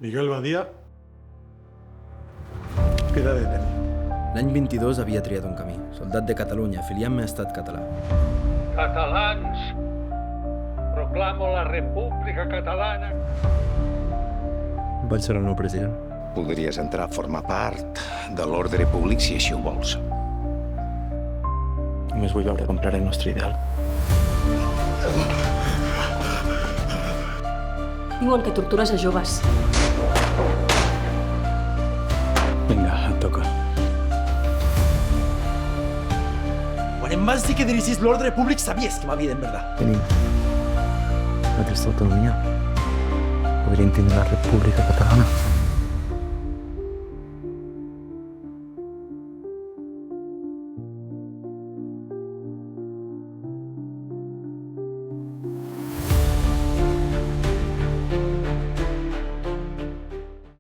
Miguel Badia queda detenido. L'any 22 havia triat un camí. Soldat de Catalunya, afiliant-me a Estat Català. Catalans, proclamo la República Catalana. Vaig ser el nou president. Podries entrar a formar part de l'ordre públic si així ho vols. Només vull veure comprar el nostre ideal. Diuen que tortures a joves. Vinga, et toca. Quan em vas dir que dirigís l'ordre públic sabies que m'havia d'enverdar. Tenim aquesta autonomia. Podríem tenir la República Catalana.